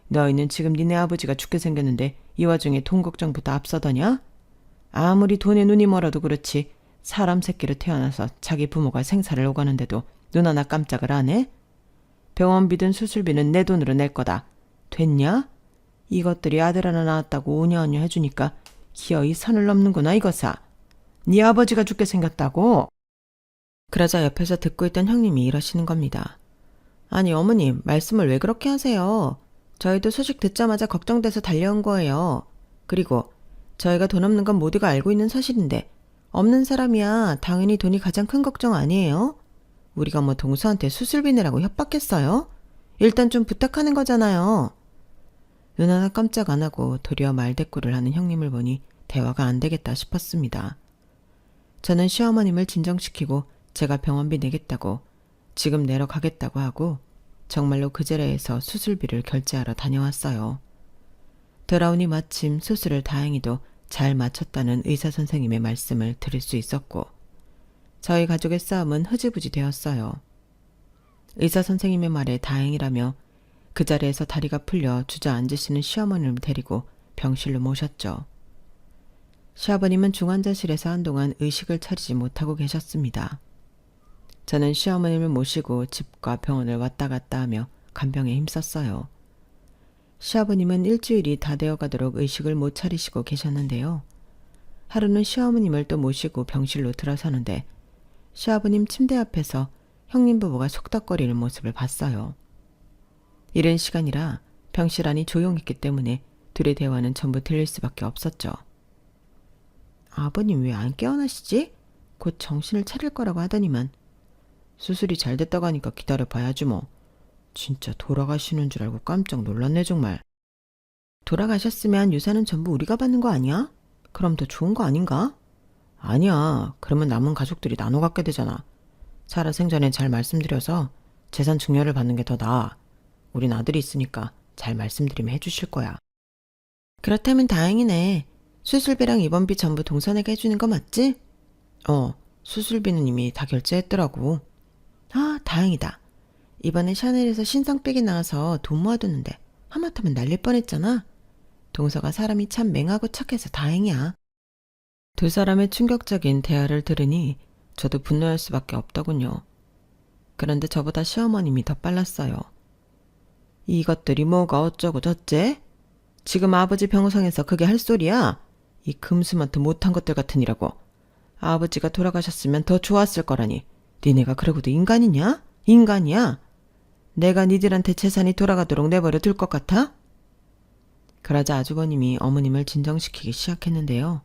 너희는 지금 니네 아버지가 죽게 생겼는데 이 와중에 돈 걱정부터 앞서더냐? 아무리 돈에 눈이 멀어도 그렇지 사람 새끼로 태어나서 자기 부모가 생사를 오가는데도 눈 하나 깜짝을 안 해? 병원비든 수술비는 내 돈으로 낼 거다. 됐냐? 이것들이 아들 하나 낳았다고 오냐오냐 해주니까 기어이 선을 넘는구나 이거사. 네 아버지가 죽게 생겼다고? 그러자 옆에서 듣고 있던 형님이 이러시는 겁니다. 아니 어머님, 말씀을 왜 그렇게 하세요? 저희도 소식 듣자마자 걱정돼서 달려온 거예요. 그리고 저희가 돈 없는 건 모두가 알고 있는 사실인데 없는 사람이야 당연히 돈이 가장 큰 걱정 아니에요? 우리가 뭐 동서한테 수술비 내라고 협박했어요? 일단 좀 부탁하는 거잖아요. 눈 하나 깜짝 안 하고 도리어 말대꾸를 하는 형님을 보니 대화가 안 되겠다 싶었습니다. 저는 시어머님을 진정시키고 제가 병원비 내겠다고 지금 내러 가겠다고 하고 정말로 그 자리에서 수술비를 결제하러 다녀왔어요. 돌아오니 마침 수술을 다행히도 잘 마쳤다는 의사 선생님의 말씀을 들을 수 있었고 저희 가족의 싸움은 흐지부지 되었어요. 의사 선생님의 말에 다행이라며 그 자리에서 다리가 풀려 주저앉으시는 시어머니를 데리고 병실로 모셨죠. 시아버님은 중환자실에서 한동안 의식을 차리지 못하고 계셨습니다. 저는 시어머님을 모시고 집과 병원을 왔다 갔다 하며 간병에 힘썼어요. 시아버님은 일주일이 다 되어가도록 의식을 못 차리시고 계셨는데요. 하루는 시어머님을 또 모시고 병실로 들어서는데 시아버님 침대 앞에서 형님 부부가 속닥거리는 모습을 봤어요. 이른 시간이라 병실 안이 조용했기 때문에 둘의 대화는 전부 들릴 수밖에 없었죠. 아버님 왜 안 깨어나시지? 곧 정신을 차릴 거라고 하더니만. 수술이 잘 됐다고 하니까 기다려봐야지 뭐. 진짜 돌아가시는 줄 알고 깜짝 놀랐네 정말. 돌아가셨으면 유산은 전부 우리가 받는 거 아니야? 그럼 더 좋은 거 아닌가? 아니야. 그러면 남은 가족들이 나눠 갖게 되잖아. 살아생전에 잘 말씀드려서 재산 증여를 받는 게 더 나아. 우린 아들이 있으니까 잘 말씀드리면 해주실 거야. 그렇다면 다행이네. 수술비랑 입원비 전부 동선에게 해주는 거 맞지? 수술비는 이미 다 결제했더라고. 아, 다행이다. 이번에 샤넬에서 신상백이 나와서 돈 모아두는데 하마터면 날릴 뻔했잖아. 동서가 사람이 참 맹하고 착해서 다행이야. 두 사람의 충격적인 대화를 들으니 저도 분노할 수밖에 없더군요. 그런데 저보다 시어머님이 더 빨랐어요. 이것들이 뭐가 어쩌고 저째? 지금 아버지 병상에서 그게 할 소리야? 이 금수만트 못한 것들 같으니라고. 아버지가 돌아가셨으면 더 좋았을 거라니. 니네가 그러고도 인간이냐? 인간이야? 내가 니들한테 재산이 돌아가도록 내버려 둘 것 같아? 그러자 아주버님이 어머님을 진정시키기 시작했는데요.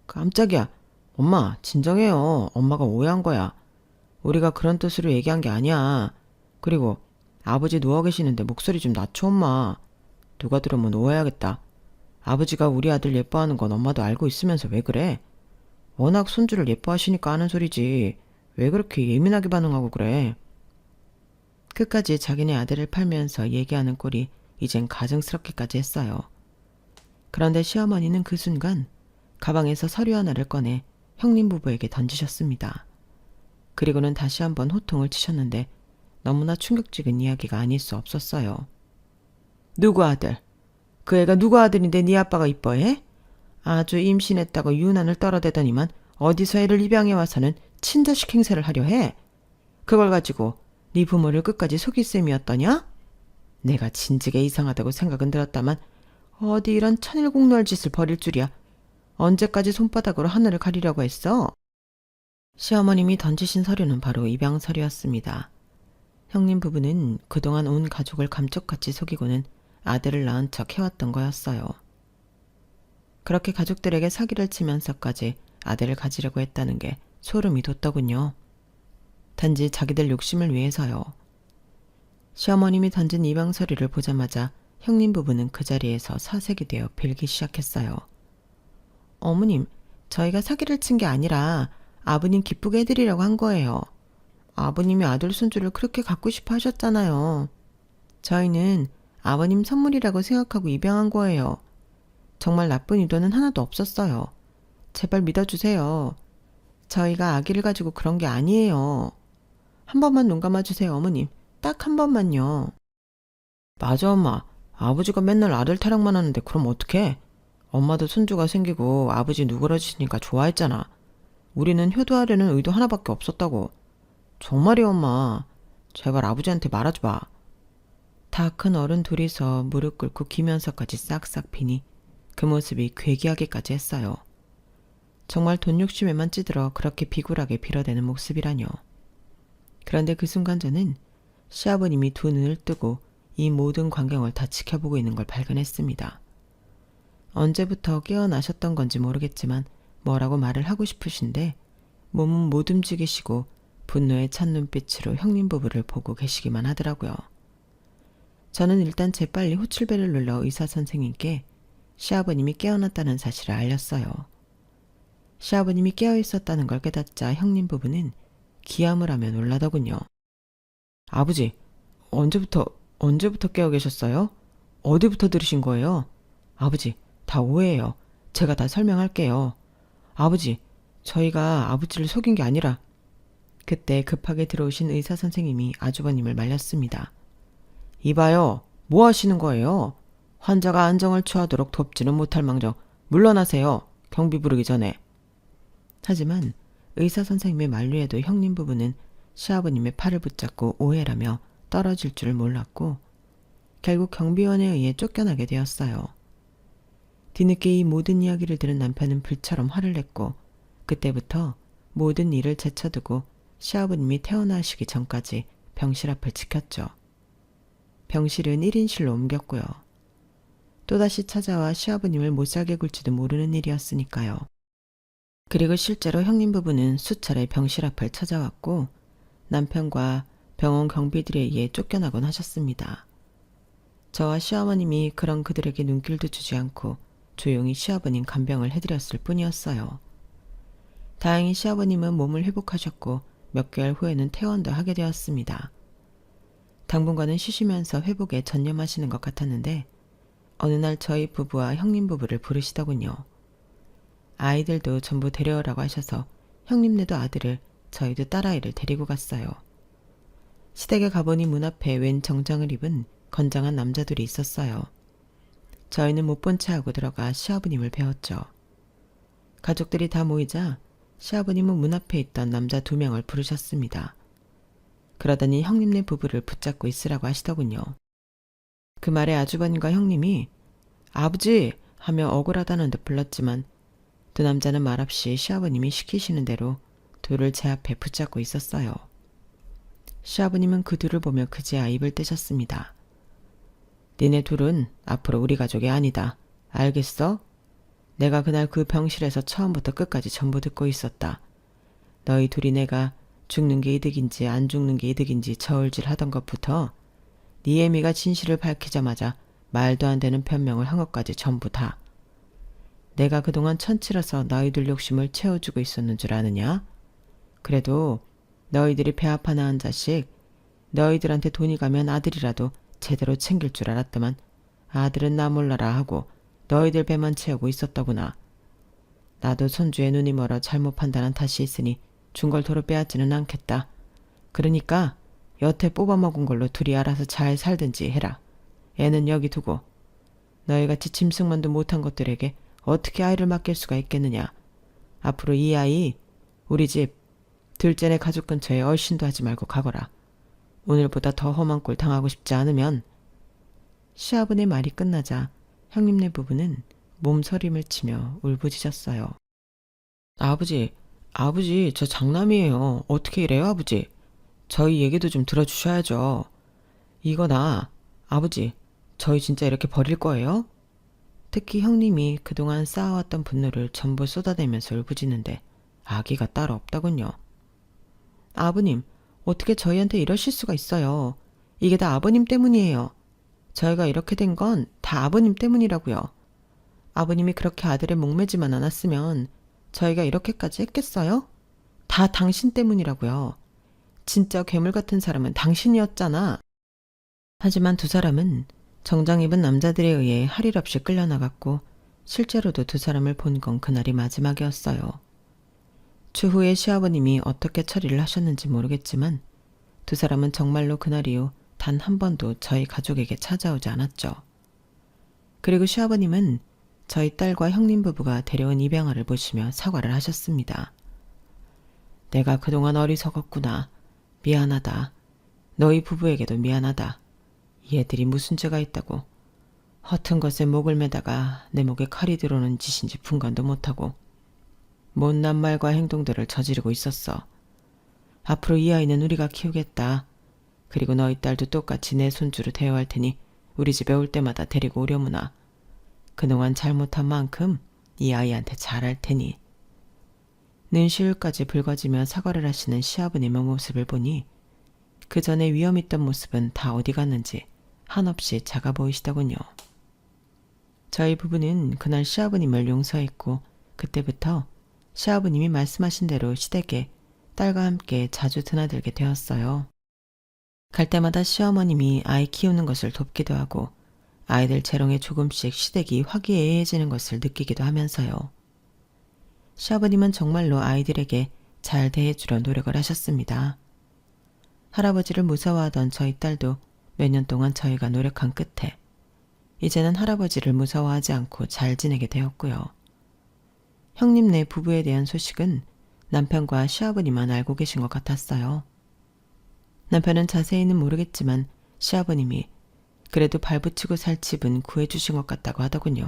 깜짝이야. 엄마, 진정해요. 엄마가 오해한 거야. 우리가 그런 뜻으로 얘기한 게 아니야. 그리고 아버지 누워 계시는데 목소리 좀 낮춰, 엄마. 누가 들으면 오해하겠다. 아버지가 우리 아들 예뻐하는 건 엄마도 알고 있으면서 왜 그래? 워낙 손주를 예뻐하시니까 하는 소리지. 왜 그렇게 예민하게 반응하고 그래? 끝까지 자기네 아들을 팔면서 얘기하는 꼴이 이젠 가증스럽기까지 했어요. 그런데 시어머니는 그 순간 가방에서 서류 하나를 꺼내 형님 부부에게 던지셨습니다. 그리고는 다시 한번 호통을 치셨는데 너무나 충격적인 이야기가 아닐 수 없었어요. 누구 아들? 그 애가 누구 아들인데 네 아빠가 이뻐해? 아주 임신했다고 유난을 떨어대더니만 어디서 애를 입양해 와서는 친자식 행세를 하려 해? 그걸 가지고 네 부모를 끝까지 속일 셈이었더냐? 내가 진즉에 이상하다고 생각은 들었다만 어디 이런 천일공노할 짓을 벌일 줄이야. 언제까지 손바닥으로 하늘을 가리려고 했어? 시어머님이 던지신 서류는 바로 입양 서류였습니다. 형님 부부는 그동안 온 가족을 감쪽같이 속이고는 아들을 낳은 척 해왔던 거였어요. 그렇게 가족들에게 사기를 치면서까지 아들을 가지려고 했다는 게 소름이 돋더군요. 단지 자기들 욕심을 위해서요. 시어머님이 던진 입양 서류를 보자마자 형님 부부는 그 자리에서 사색이 되어 빌기 시작했어요. 어머님, 저희가 사기를 친 게 아니라 아버님 기쁘게 해드리려고 한 거예요. 아버님이 아들 손주를 그렇게 갖고 싶어 하셨잖아요. 저희는 아버님 선물이라고 생각하고 입양한 거예요. 정말 나쁜 의도는 하나도 없었어요. 제발 믿어주세요. 저희가 아기를 가지고 그런 게 아니에요. 한 번만 눈 감아주세요, 어머님. 딱 한 번만요. 맞아, 엄마. 아버지가 맨날 아들 타령만 하는데 그럼 어떡해? 엄마도 손주가 생기고 아버지 누그러지니까 좋아했잖아. 우리는 효도하려는 의도 하나밖에 없었다고. 정말이야, 엄마. 제발 아버지한테 말하지 마. 다 큰 어른 둘이서 무릎 꿇고 기면서까지 싹싹 비니 그 모습이 괴기하기까지 했어요. 정말 돈 욕심에만 찌들어 그렇게 비굴하게 빌어대는 모습이라뇨. 그런데 그 순간 저는 시아버님이 두 눈을 뜨고 이 모든 광경을 다 지켜보고 있는 걸 발견했습니다. 언제부터 깨어나셨던 건지 모르겠지만 뭐라고 말을 하고 싶으신데 몸은 못 움직이시고 분노에 찬 눈빛으로 형님 부부를 보고 계시기만 하더라고요. 저는 일단 재빨리 호출벨을 눌러 의사 선생님께 시아버님이 깨어났다는 사실을 알렸어요. 시아버님이 깨어있었다는 걸 깨닫자 형님 부부는 기함을 하며 놀라더군요. 아버지, 언제부터 깨어 계셨어요? 어디부터 들으신 거예요? 아버지, 다 오해예요. 제가 다 설명할게요. 아버지, 저희가 아버지를 속인 게 아니라. 그때 급하게 들어오신 의사 선생님이 아주버님을 말렸습니다. 이봐요, 뭐 하시는 거예요? 환자가 안정을 취하도록 돕지는 못할 망정 물러나세요. 경비 부르기 전에. 하지만 의사 선생님의 만류에도 형님 부부는 시아버님의 팔을 붙잡고 오해라며 떨어질 줄 몰랐고 결국 경비원에 의해 쫓겨나게 되었어요. 뒤늦게 이 모든 이야기를 들은 남편은 불처럼 화를 냈고 그때부터 모든 일을 제쳐두고 시아버님이 태어나시기 전까지 병실 앞을 지켰죠. 병실은 1인실로 옮겼고요. 또다시 찾아와 시아버님을 못살게 굴지도 모르는 일이었으니까요. 그리고 실제로 형님 부부는 수차례 병실 앞을 찾아왔고 남편과 병원 경비들에 의해 쫓겨나곤 하셨습니다. 저와 시어머님이 그런 그들에게 눈길도 주지 않고 조용히 시아버님 간병을 해드렸을 뿐이었어요. 다행히 시아버님은 몸을 회복하셨고 몇 개월 후에는 퇴원도 하게 되었습니다. 당분간은 쉬시면서 회복에 전념하시는 것 같았는데 어느 날 저희 부부와 형님 부부를 부르시더군요. 아이들도 전부 데려오라고 하셔서 형님네도 아들을, 저희도 딸아이를 데리고 갔어요. 시댁에 가보니 문 앞에 웬 정장을 입은 건장한 남자들이 있었어요. 저희는 못 본 채 하고 들어가 시아버님을 배웠죠. 가족들이 다 모이자 시아버님은 문 앞에 있던 남자 2명을 부르셨습니다. 그러더니 형님네 부부를 붙잡고 있으라고 하시더군요. 그 말에 아주버님과 형님이 아버지 하며 억울하다는 듯 불렀지만 두 남자는 말없이 시아버님이 시키시는 대로 둘을 제 앞에 붙잡고 있었어요. 시아버님은 그 둘을 보며 그제야 입을 떼셨습니다. 니네 둘은 앞으로 우리 가족이 아니다. 알겠어? 내가 그날 그 병실에서 처음부터 끝까지 전부 듣고 있었다. 너희 둘이 내가 죽는 게 이득인지 안 죽는 게 이득인지 저울질 하던 것부터 네 애미가 진실을 밝히자마자 말도 안 되는 변명을 한 것까지 전부 다. 내가 그동안 천치라서 너희들 욕심을 채워주고 있었는 줄 아느냐? 그래도 너희들이 배 아파 낳은 자식, 너희들한테 돈이 가면 아들이라도 제대로 챙길 줄 알았더만 아들은 나 몰라라 하고 너희들 배만 채우고 있었더구나. 나도 손주의 눈이 멀어 잘못 판단한 탓이 있으니 준 걸 도로 빼앗지는 않겠다. 그러니까 여태 뽑아먹은 걸로 둘이 알아서 잘 살든지 해라. 애는 여기 두고. 너희같이 짐승만도 못한 것들에게 어떻게 아이를 맡길 수가 있겠느냐. 앞으로 이 아이 우리 집 둘째네 가족 근처에 얼씬도 하지 말고 가거라. 오늘보다 더 험한 꼴 당하고 싶지 않으면. 시아버의 말이 끝나자 형님네 부부는 몸서림을 치며 울부짖었어요. 아버지 저 장남이에요. 어떻게 이래요 아버지? 저희 얘기도 좀 들어주셔야죠. 이거나 아버지 저희 진짜 이렇게 버릴 거예요? 특히 형님이 그동안 쌓아왔던 분노를 전부 쏟아내면서 울부짖는데 아기가 따로 없더군요. 아버님 어떻게 저희한테 이러실 수가 있어요. 이게 다 아버님 때문이에요. 저희가 이렇게 된 건 다 아버님 때문이라고요. 아버님이 그렇게 아들에 목매지만 않았으면 저희가 이렇게까지 했겠어요? 다 당신 때문이라고요. 진짜 괴물 같은 사람은 당신이었잖아. 하지만 두 사람은 정장 입은 남자들에 의해 할 일 없이 끌려나갔고 실제로도 두 사람을 본 건 그날이 마지막이었어요. 추후에 시아버님이 어떻게 처리를 하셨는지 모르겠지만 두 사람은 정말로 그날 이후 단 한 번도 저희 가족에게 찾아오지 않았죠. 그리고 시아버님은 저희 딸과 형님 부부가 데려온 입양아를 보시며 사과를 하셨습니다. 내가 그동안 어리석었구나. 미안하다. 너희 부부에게도 미안하다. 이 애들이 무슨 죄가 있다고. 허튼 것에 목을 매다가 내 목에 칼이 들어오는 짓인지 분간도 못하고 못난 말과 행동들을 저지르고 있었어. 앞으로 이 아이는 우리가 키우겠다. 그리고 너희 딸도 똑같이 내 손주로 대여할 테니 우리 집에 올 때마다 데리고 오려무나. 그동안 잘못한 만큼 이 아이한테 잘할 테니. 눈시울까지 붉어지며 사과를 하시는 시아버님의 모습을 보니 그 전에 위험 있던 모습은 다 어디 갔는지 한없이 작아 보이시더군요. 저희 부부는 그날 시아버님을 용서했고 그때부터 시아버님이 말씀하신 대로 시댁에 딸과 함께 자주 드나들게 되었어요. 갈 때마다 시어머님이 아이 키우는 것을 돕기도 하고 아이들 재롱에 조금씩 시댁이 화기애애해지는 것을 느끼기도 하면서요. 시아버님은 정말로 아이들에게 잘 대해주려 노력을 하셨습니다. 할아버지를 무서워하던 저희 딸도 몇 년 동안 저희가 노력한 끝에 이제는 할아버지를 무서워하지 않고 잘 지내게 되었고요. 형님네 부부에 대한 소식은 남편과 시아버님만 알고 계신 것 같았어요. 남편은 자세히는 모르겠지만 시아버님이 그래도 발붙이고 살 집은 구해주신 것 같다고 하더군요.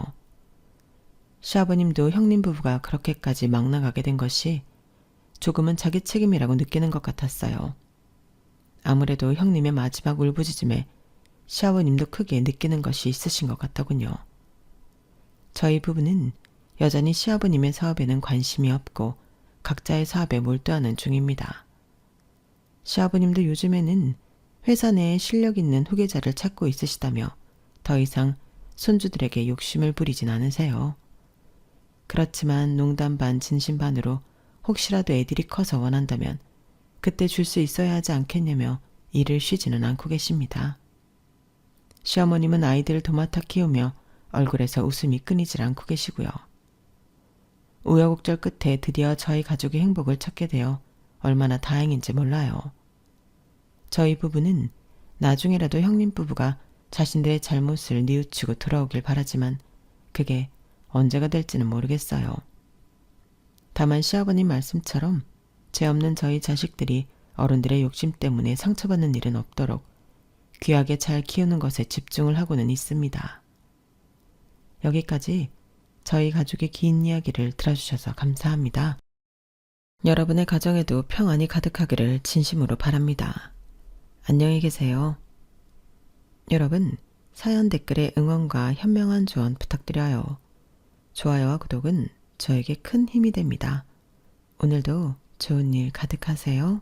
시아버님도 형님 부부가 그렇게까지 막 나가게 된 것이 조금은 자기 책임이라고 느끼는 것 같았어요. 아무래도 형님의 마지막 울부짖음에 시아버님도 크게 느끼는 것이 있으신 것 같더군요. 저희 부부는 여전히 시아버님의 사업에는 관심이 없고 각자의 사업에 몰두하는 중입니다. 시아버님도 요즘에는 회사 내에 실력 있는 후계자를 찾고 있으시다며 더 이상 손주들에게 욕심을 부리진 않으세요. 그렇지만 농담 반 진심 반으로 혹시라도 애들이 커서 원한다면 그때 줄 수 있어야 하지 않겠냐며 일을 쉬지는 않고 계십니다. 시어머님은 아이들을 도맡아 키우며 얼굴에서 웃음이 끊이질 않고 계시고요. 우여곡절 끝에 드디어 저희 가족의 행복을 찾게 되어 얼마나 다행인지 몰라요. 저희 부부는 나중에라도 형님 부부가 자신들의 잘못을 뉘우치고 돌아오길 바라지만 그게 언제가 될지는 모르겠어요. 다만 시아버님 말씀처럼 죄 없는 저희 자식들이 어른들의 욕심 때문에 상처받는 일은 없도록 귀하게 잘 키우는 것에 집중을 하고는 있습니다. 여기까지 저희 가족의 긴 이야기를 들어주셔서 감사합니다. 여러분의 가정에도 평안이 가득하기를 진심으로 바랍니다. 안녕히 계세요. 여러분, 사연 댓글에 응원과 현명한 조언 부탁드려요. 좋아요와 구독은 저에게 큰 힘이 됩니다. 오늘도 좋은 일 가득하세요.